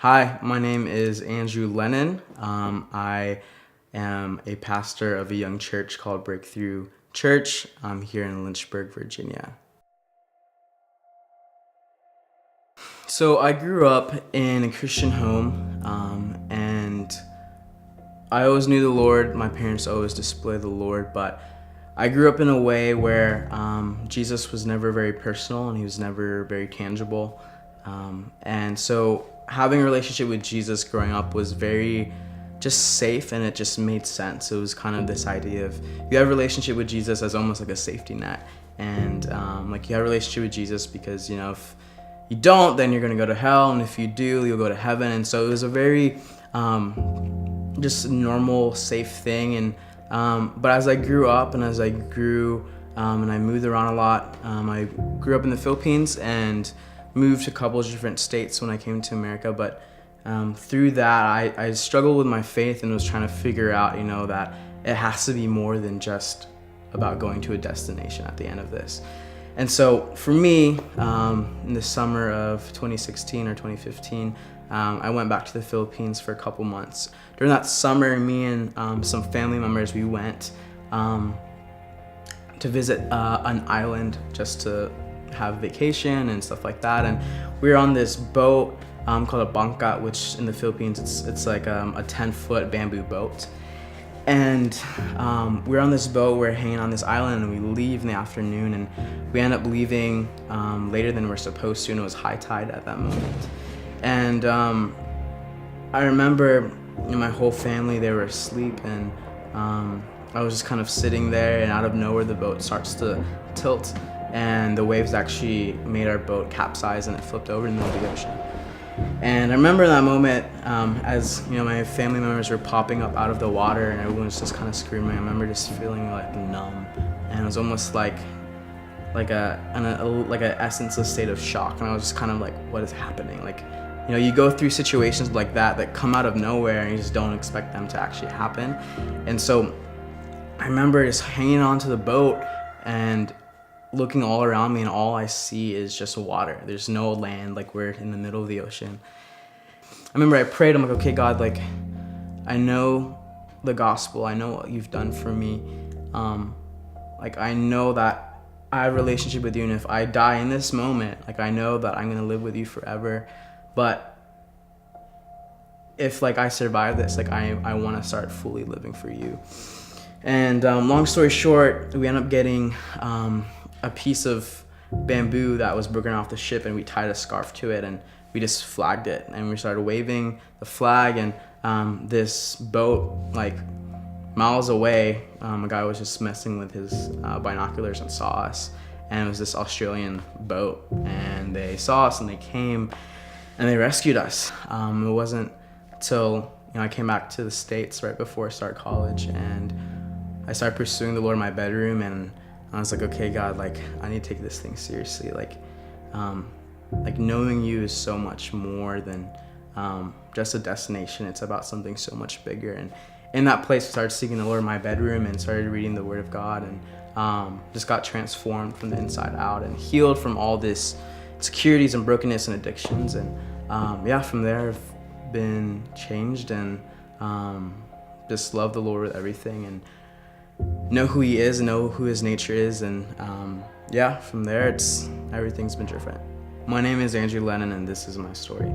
Hi, my name is Andrew Lennon. I am a pastor of a young church called Breakthrough Church. I'm here in Lynchburg, Virginia. So I grew up in a Christian home, and I always knew the Lord. My parents always displayed the Lord, but I grew up in a way where Jesus was never very personal and he was never very tangible. And so having a relationship with Jesus growing up was very just safe, and it just made sense. It was kind of this idea of you have a relationship with Jesus as almost like a safety net. And like you have a relationship with Jesus because, if you don't, then you're going to go to hell. And if you do, you'll go to heaven. And so it was a very just normal, safe thing. And but as I grew up and as I grew and I moved around a lot, I grew up in the Philippines and moved to a couple of different states when I came to America. But through that, I struggled with my faith and was trying to figure out, that it has to be more than just about going to a destination at the end of this. And so for me, in the summer of 2016 or 2015, I went back to the Philippines for a couple months. During that summer, me and some family members, we went to visit an island just to have vacation and stuff like that. And we were on this boat called a bangka, which in the Philippines, it's like a 10-foot bamboo boat. And we're on this boat, we're hanging on this island, and we leave in the afternoon, and we end up leaving later than we're supposed to, and it was high tide at that moment. And I remember my whole family, they were asleep, and I was just kind of sitting there, and out of nowhere the boat starts to tilt, and the waves actually made our boat capsize, and it flipped over in the middle of the ocean. And I remember that moment as my family members were popping up out of the water and everyone was just kind of screaming. I remember just feeling like numb, and it was almost like a essenceless state of shock. And I was just kind of like, what is happening? Like, you go through situations like that come out of nowhere, and you just don't expect them to actually happen. And so I remember just hanging onto the boat and looking all around me, and all I see is just water. There's no land, like we're in the middle of the ocean. I remember I prayed, I'm like, okay, God, like I know the gospel, I know what you've done for me. Like I know that I have a relationship with you, and if I die in this moment, like I know that I'm gonna live with you forever. But if like I survive this, like I wanna start fully living for you. And long story short, we end up getting a piece of bamboo that was broken off the ship, and we tied a scarf to it, and we just flagged it, and we started waving the flag. And this boat, like miles away, a guy was just messing with his binoculars and saw us, and it was this Australian boat, and they saw us and they came and they rescued us. It wasn't till I came back to the States right before I started college, and I started pursuing the Lord in my bedroom, and I was like, okay, God, like I need to take this thing seriously. Like knowing you is so much more than just a destination. It's about something so much bigger. And in that place, I started seeking the Lord in my bedroom and started reading the Word of God, and just got transformed from the inside out and healed from all this insecurities and brokenness and addictions. And from there, I've been changed and just love the Lord with everything, and know who he is, know who his nature is, and from there everything's been different. My name is Andrew Lennon, and this is my story.